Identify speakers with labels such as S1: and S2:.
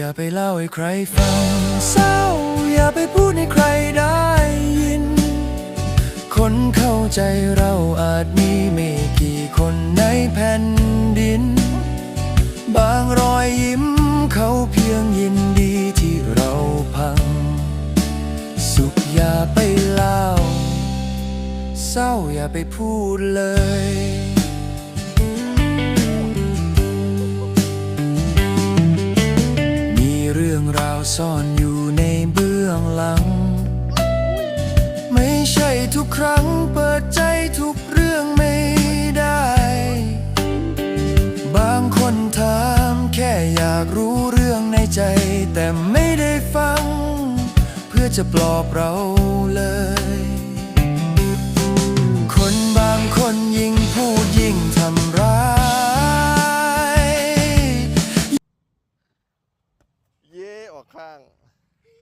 S1: อย่าไปเล่าให้ใครฟังเศร้าอย่าไปพูดให้ใครได้ยินคนเข้าใจเราอาจมีไม่กี่คนในแผ่นดินบางรอยยิ้มเขาเพียงยินดีที่เราพังสุขอย่าไปเล่าเศร้าอย่าไปพูดเลยมีเรื่องราวซ่อนอยู่ในเบื้องหลังไม่ใช่ทุกครั้งเปิดใจทุกเรื่องไม่ได้บางคนถามแค่อยากรู้เรื่องในใจแต่ไม่ได้ฟังเพื่อจะปลอบเราเลยคนบางคนยิ่งพูดยิ่งทำร้าย
S2: เย่ออกข้าง